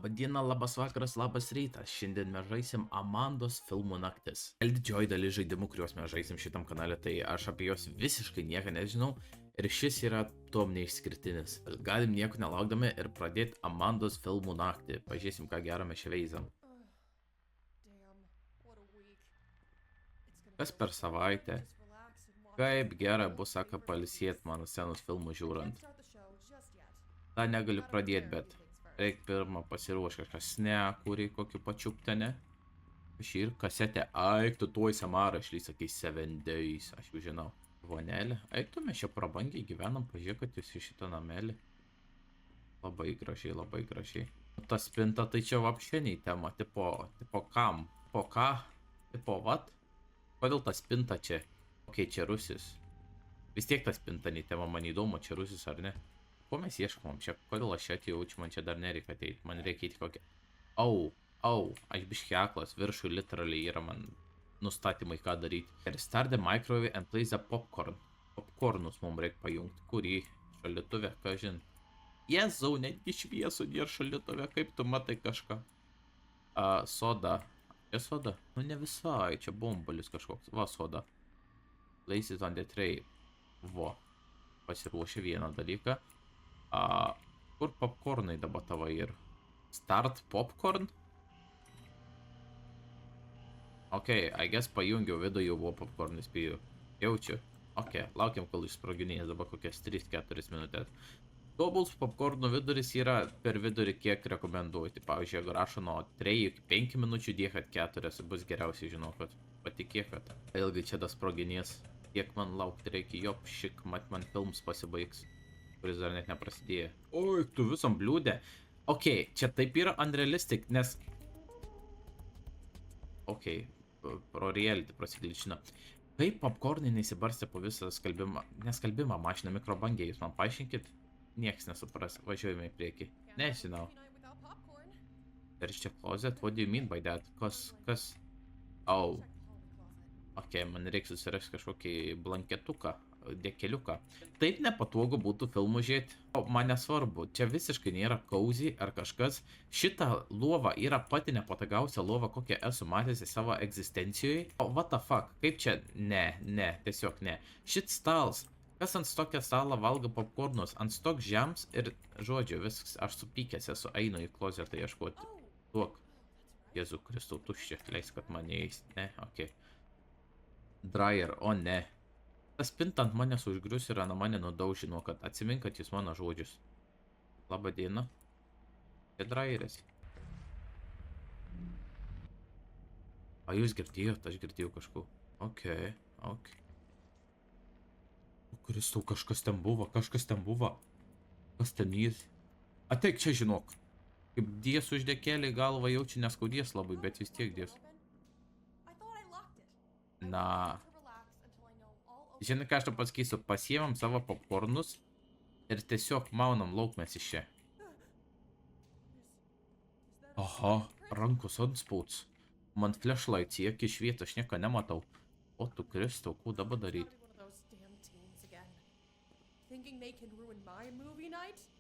Labą dieną, labas vakaras, labas rytas. Šiandien mes žaisim Amandos filmų naktis. Didžioji dalis žaidimų, kuriuos mes žaisim šitam kanale, tai aš apie juos visiškai nieko nežinau. Ir šis yra tom neišskirtinis. Galim nieko nelaukdami ir pradėti Amandos filmų naktį. Pažiūrėsim, ką gero mes čia veizam. Kas per savaitę? Kaip gera bus, sako, pailsėt mano senus filmus žiūrint. Ta negaliu pradėti, bet reikia pirmą pasiruošti kažką snekų, reikia kokį pačiuptenę. Šį ir kasetę. Aik, tu tuoj Samara išlys, sakai, 7 days. Aš jau žinau. Vonelė. Eik, tu mes čia prabangiai gyvenam, pažiūrėk, kad jūs į šitą namelį. Labai gražiai, labai gražiai. Ta spinta, tai čia vapšeniai tema. Tipo kam? Tipo ką? Tipo vat? Kodėl ta spinta čia? Ok, čia rusis. Vis tiek ta spinta nei tema, man įdomu, čia rusis ar ne. Ko mes ieškom čia? Kodėl aš čia atėjau, man čia dar nereikia ateiti. Man reikia eiti kokią... Aš biški aklas, viršų literaliai yra man nustatymai, ką daryti. Ir start the microwave and place the popcorn. Popcornus mums reikia pajungti. Kurį? Šalituvę, ką žin. Jėzau, netgi šviesų nėra šalituvę, kaip tu matai kažką. Soda. Čia soda? Nu ne visai, čia bombolis kažkoks. Va, soda. Place it on the tray. Vo. Pasiruošė vieną dalyką. Kur popcornai dabar tavo ir? Start popcorn? Ok, I guess pajungiau vidų, jau buvo popcornai, spėjau. Jaučiu. Ok, laukiam, kol išsproginės dabar kokias 3-4 minutės. Doubles popcornų viduris yra per vidurį, kiek rekomenduoju. Tai, pavyzdžiui, jeigu rašo nuo 3 iki 5 minučių, dėkat 4, bus geriausiai, žinau, kad patikėk, kad ilgai čia tas sproginės. Tiek man laukti reikia, jop, šik, mat man films pasibaigs. Kuris dar net neprasidėjo. Oi, tu visam bliūdė. Ok, čia taip yra unrealistic, nes... Ok, pro reality prasigličino. Kaip popcornai nesibarstė po visą skalbimą, neskalbimą mašiną mikrobangę, jūs man paaiškinkit? Nieks nesupras, važiuojame į priekį. Nežinau. Ir čia closet, what do you mean by that? Kas? Au. Ok, man reikia susirasti kažkokį blanketuką. Dėkeliuką. Taip nepatogu būtų filmų žiūrėti. O man nesvarbu, čia visiškai nėra cozy ar kažkas. Šita lova yra pati nepatogiausia lova, kokią esu matęs į savo egzistencijoje. O what the fuck, kaip čia? Ne, tiesiog ne. Šit stals. Kas ant stokio stalą valgo popcornus? Ant stok žems ir, žodžiu, viskas, aš supykęs esu, einu į klozetą ieškoti. Duok. Jėzų Kristau, tuščia, leis, kad mane eis. Ne, ok. Dryer, o ne. Tas spinta ant manęs užgrius ir ant mane nudaužino, kad atsimink, kad jūs mano žodžius. Labą dieną. Čia dryeris. A, jūs girdėjot, aš girdėjau kažko. Ok. Kristau, kažkas ten buvo. Kas ten jis? Ateik čia, žinok. Kaip dies uždėkėlį galvą jaučiu neskaudės labai, bet vis tiek dies. Na. Žinai, ką aš to pasakysiu, pasiemam savo popcornus ir tiesiog maunam laukmes iš čia. Aha, rankos antspauds. Man flashlights į akį švietą, aš nieko nematau. O tu Kristau, ko dabar daryti?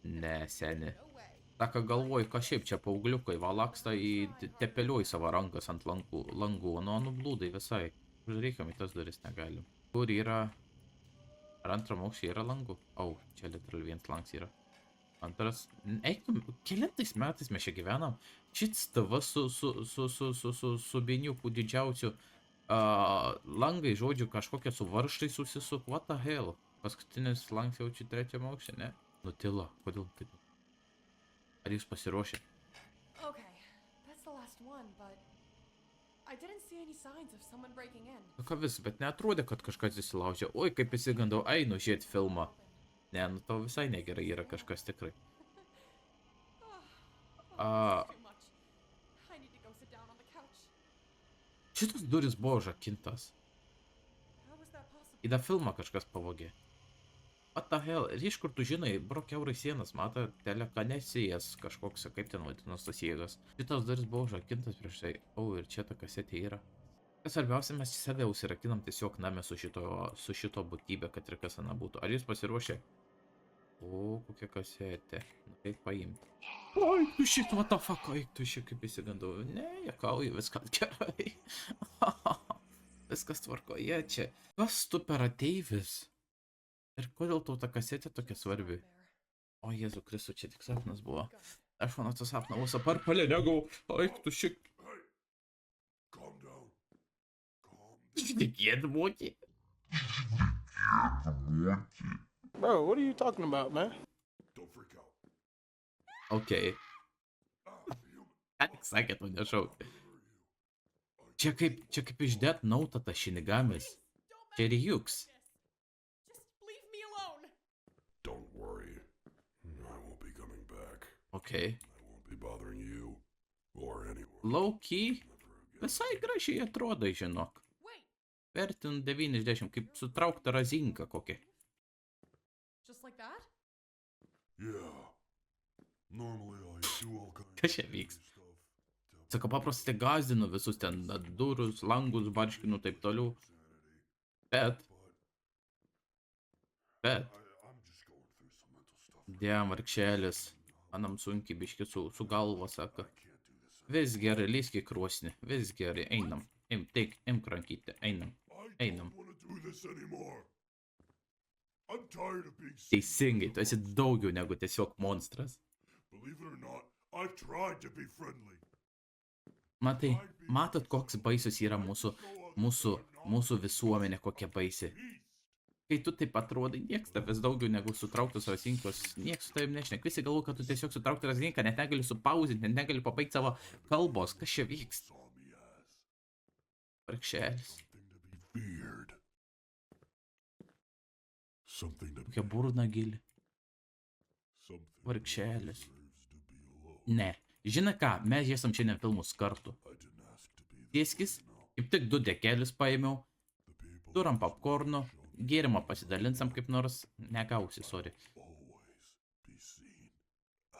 Ne, seni. Saka, galvoju, ką šiaip čia paaugliukai valaksta į tepeliuoj savo rankas ant langų. Nu, blūdai visai. Užreikiam į tas duris negalim. Kur yra? Ar antram aukščiai yra langų? Au, čia literal vienas langs yra. Antras. Eiktum, kelintais metais mes čia gyvenam. Šits TV su beniuku didžiausiu. Langai, žodžiu, kažkokie su varštai susisuk. What the hell? Paskutinis langs jau čia trečiam aukščiai, ne? Nutila, kodėl taip? Ar jūs pasiruošę? Nu ką vis, bet neatrodė, kad kažkas įsilaužė. Oi, kaip įsigandau, einu žiūrėti filmą. Ne, nu tau visai negerai yra kažkas tikrai. Šitas duris buvo žakintas. Į tą filmą kažkas pavogė. What the hell? Ir iš kur tu žinai, bro, kiaurai sienas, mato, telekanecijas kažkoks, kaip ten vadinos tas jėgas. Šitas duris buvo žakintas prieš tai. O, ir čia ta kasetė yra. Kas svarbiausia, mes save užsirakinam tiesiog name su šito būtybė, kad ir kas ana būtų. Ar jūs pasiruošę? O, kokia kasetė. Nu, kaip paimti. Oi, tu šit, what the fuck, oi, tu šit, kaip įsigandau. Ne, jokauju, viskas gerai. Viskas tvarkoje čia. Kas tu per ateivis? Ir kodėl tau ta kasetė tokia svarbi? O, Jėzu Kristu, čia tik sapnas buvo. Aš manau, tas sapnas aparpalė, negu, oi, tu šit. Šnekėt moki. Bro, what are you talking about, man? Okei. Ką tik sakė, tu nešauk. Čia kaip iš Death Note tas Shinigamis. Čia ir Juks. Don't worry. I won't be coming back. Okei. I won't be bothering you or anyone. Low-key. Visai gražiai atrodo, žinok. Vertin 90, kaip sutraukta razinka kokia. Just like that? Yeah. Normally I do all kinds Kas čia vyks? Sako, paprastai gazdinu visus ten durus, langus, barškinu, taip toliau. Bet. I'm just going through some mental stuff. Diem, vargšelis. Manam sunkiai biški su galva, sako. I can't do this. Vis gerai, lyski kruosni. Vis gerai, einam. Imk rankytę, einam. I Einam. don't want to do this anymore. I'm tired of being sick. Teisingai, tu esi daugiau negu tiesiog monstras. Believe it or not, I've tried to be friendly. Matai, matot, koks baisus yra mūsų visuomenė, kokia baisi. Kai tu taip atrodai, nieks tavęs daugiau negu sutrauktus rasinkos, nieks su tavim nešnek. Visi galvo, kad tu tiesiog sutraukti rasinką, net negali supauzinti, net negali pabaigti savo kalbos. Kas čia vyksta? Saw me as Vargšelis. something to be feared. Something to Kokia burna gili. something Vargšelis. deserves to be alone. Ne. Žinai ką, mes žiūrėsim šiandien filmus kartu. I didn't ask to be the Tieskis, kaip tik 2 dekelius paėmiau, people turam popkornų, gėrimą pasidalinsim kaip nors, negausi, sorry. always be seen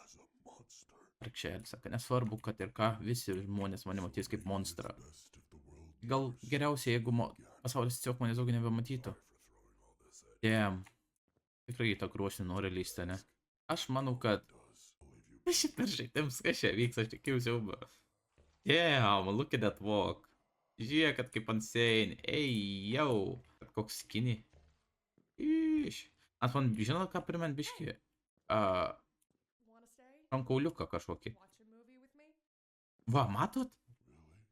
as a monster. Vargšelis, sako, nesvarbu, kad ir ką, visi žmonės mane matys kaip monstrą. Best if the world Gal geriausia, jeigu pasaulis tiesiog manęs daugiau nebematytų. for throwing all this at Damn. Tikrai tą kruosnį nori lysti, ne? Aš manau, kad does. Believe you šitą žaidims, kas čia vyks, aš tikiu siaubą. Damn, look at that walk. Žiūrėk, kad kaip ant sėnį. Ei, jau. Koks skinny. Iš. Ant man, žinot, ką primint biški? Wanna stay? Rankauliuką kažkokį. Watch a movie with me? Va, matot?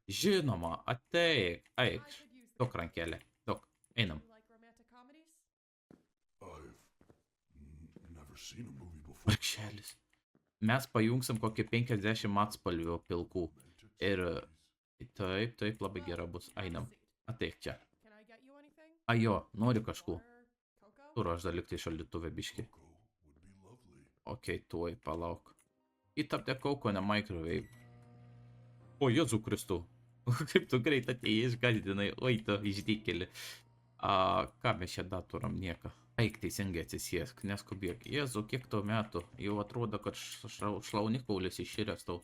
Žinoma, ateik. Eik. I could use the Tok rankelę. Tok. Einam. You like romantic comedies? I've never seen a movie before. Vargšelis. Mes pajungsim kokį 50 atspalvių pilkų. Ir taip, labai gera bus. Einam. Ateik čia. Can I get you anything? Ajo, nori kažkų. Water? Cocoa? Turiu aš dar likti šaldytuvę biški. Cocoa would be lovely. Okei, tuoj, palauk. Įtapte kauko, ne microwave. O, Jėzų Kristų. Kaip tu greit atėjai, išgazdinai. Oi, tu išdykėli. Ką mes čia dar turim nieką? Eik teisingai atsisėsk, neskubėk. Jėzu, kiek tau metų? Jau atrodo, kad šlaunikaulis iširęs tau.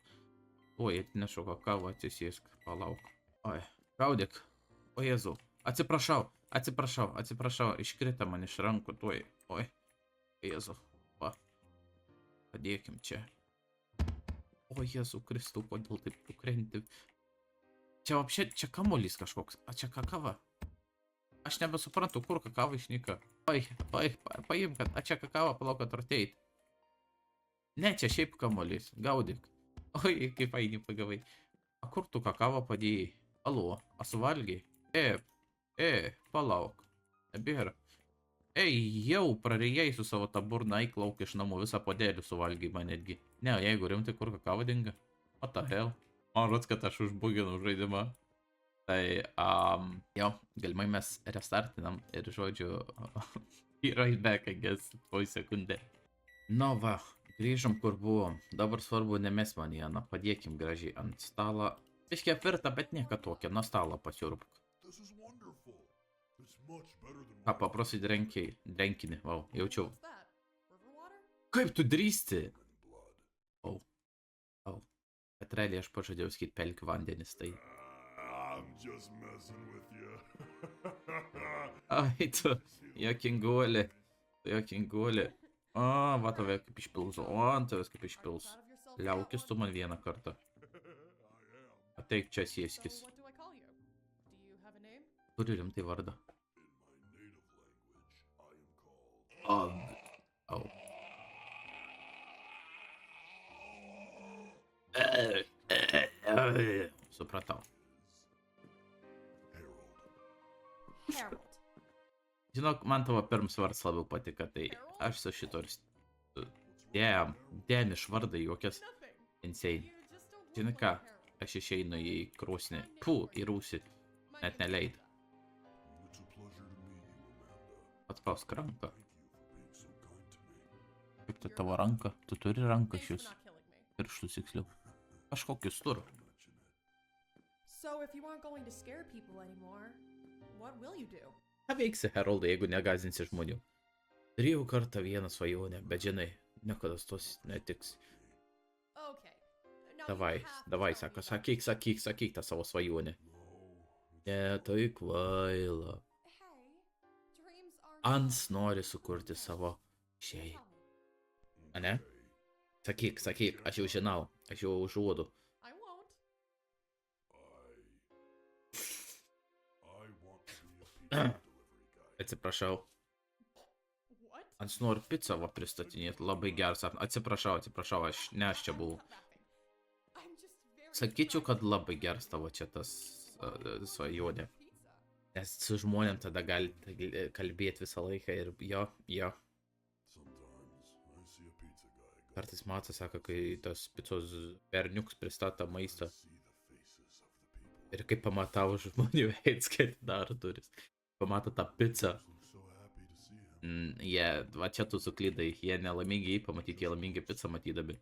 Oi, atnešu kakavą, atsisėsk. Palauk. Oi, gaudyk. O, Jėzu. Atsiprašau. Iškrita man iš rankų. Tuoj. Oi. Jėzu. Va. Padėkim čia. O, Jėzu Kristų, kodėl taip tu krenti? Čia apšė, čia kamuolys kažkoks. A, čia kakava. Aš nebesuprantu, kur kakava išnyka. Oi, paimk, a čia kakava, palauk, kad artėjai. Ne, čia šiaip kamuolys. Gaudyk. Oi, kaip fainiai pagavai. A kur tu kakavą padėjai? Alo, a suvalgiai? Palauk. Nebėra. Ei, jau prarėjai su savo tą burną, eik lauk iš namų, visą podėlį suvalgiai man netgi. Ne, jeigu rimtai, kur kakava dinga? What the hell? Man rods, kad aš užbuginau žaidimą. Tai, jo, galimai mes restartinam ir žodžiu, be right back, I guess, po sekundę. Na va, grįžom kur buvom. Dabar svarbu nemes man ją, padėkim gražiai ant stalo. Biškiai apvirta, bet nieka tokia, nuo stalo pasiurbk. This is wonderful. It's much better than Ką paprastai drenkinį, wow, jaučiau. What's that? River water? Kaip tu drįsti? blood. Bet realiai aš pažadėjau skait pelkių vandenis, tai... I'm just messing with you. Ai, tu, jokinguolė. A, va tave kaip išpils, o ant tavęs kaip išpils. Liaukis tu man vieną kartą. Ateik čia sėskis. So what do I call you? Do you have a name? Turi rimtai vardą. In my native language, I am called Au. Supratau. Harold. Harold. Žinok, man tavo pirmas vardas labiau patika, tai aš su šito ir... Damn, iš vardą juokės. Nothing. Insane. You just don't look Žinai like ką, Harold. aš išeinu į krūsnį. Pū, į rūsį. My Net name's neleid. Amanda. It's a pleasure to meet you, Amanda. Atspausk ranką. Thank you for being so kind to me. Kaip tai tavo ranka? Tu turi ranką Thanks for šius. not killing me. Pirštus tiksliau. Kažkokius tur. Mention it. So if you aren't going to scare people anymore, what will you do? Ką veiksi, Haroldai, jeigu negazinsi žmonių? Turėjau kartą vieną svajonę, bet žinai, niekada tos netiks. Okay. Now Davai, you have to davai, tell me sako, something. sakyk tą savo svajonę. No, Ne, tai kvaila. Hey, dreams are Ans nori sukurti savo šeimą. Ane? Sakyk, aš jau žinau, aš jau užuodu. I won't. I want to be a pizza delivery guy. Atsiprašau. What? Ans nori pizzą va pristatinėti, labai geras sapnas. Atsiprašau, aš čia buvau. Stop laughing. I'm just very Sakyčiau, kad excited. labai geras tavo čia tas svajonė. Pizza. Nes su žmonėm tada galite kalbėti visą laiką ir jo. Sometimes I see a pizza guy go Kartais matas, sako, kai tas pizzos berniuks pristato maistą see the faces of the people. ir kai pamatau žmonių veidus, kai atidaro duris. Pamato tą pizzą. Look so happy to see him. Jie, va čia tu suklydai, jie nelaimingi jį pamatyti, jie laimingi pizzą matydami.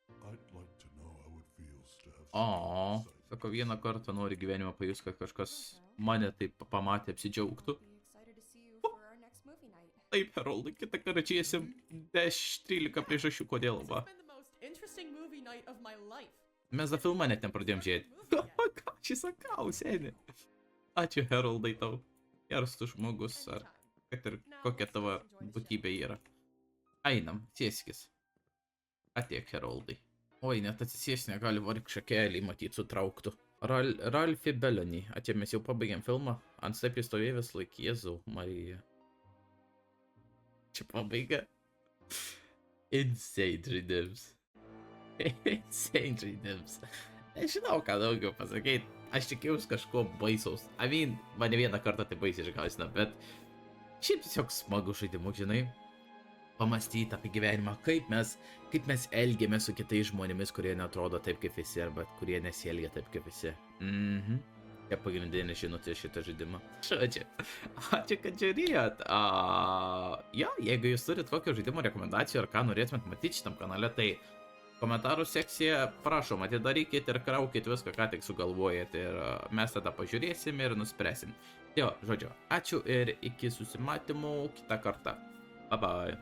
I'd like to know how it feels to have O, someone beside sako, vieną kartą nori gyvenimą pajus, kad kažkas mane taip pamatė, apsidžiaugtų. Be excited to see you for our next movie night. Taip, Haroldai, kitą kartą čia esi 10-13 priežasčių, kodėl This va. has been the most interesting movie night of my life. Mes tą filmą net nepradėjom žiūrėti. Movie yet. Ką aš įsakau, seniai? Ačiū, Haroldai, tau. Geras tu žmogus, ar Anytime. kad ir kokia tavo būtybė yra. Einam, sėskis. Atiek, Haroldai. Oi, net atsisės negali vargšą kelį matyti sutrauktų. Ralphie Bellamy. Ačiū, mes jau pabaigėm filmą. Ant taip įstovėjęs laik, Jėzau, Marija. Čia pabaiga. Insane žaidims. Insane žaidims. Nežinau, ką daugiau pasakyti. Aš tikėjausi kažko baisaus. Mane vieną kartą tai baisiai išgausina, bet šiaip tiesiog smagu žaidimu, žinai. Pamastyti apie gyvenimą, kaip mes elgiamės su kitais žmonėmis, kurie neatrodo taip kaip visi, arba kurie nesielgia taip kaip visi. Čia pagrindinė žinutė šitą žaidimą. Žodžiu, ačiū, kad žiūrėjot. Jo, jeigu jūs turit kokio žaidimo rekomendacijų ar ką norėtumėt matyti šitam kanale, tai komentarų sekciją prašom atidarykit ir kraukit viską, ką tik sugalvojat, ir mes tada pažiūrėsim ir nuspręsim. Jo, žodžiu, ačiū ir iki susimatymų kitą kartą. Bye bye.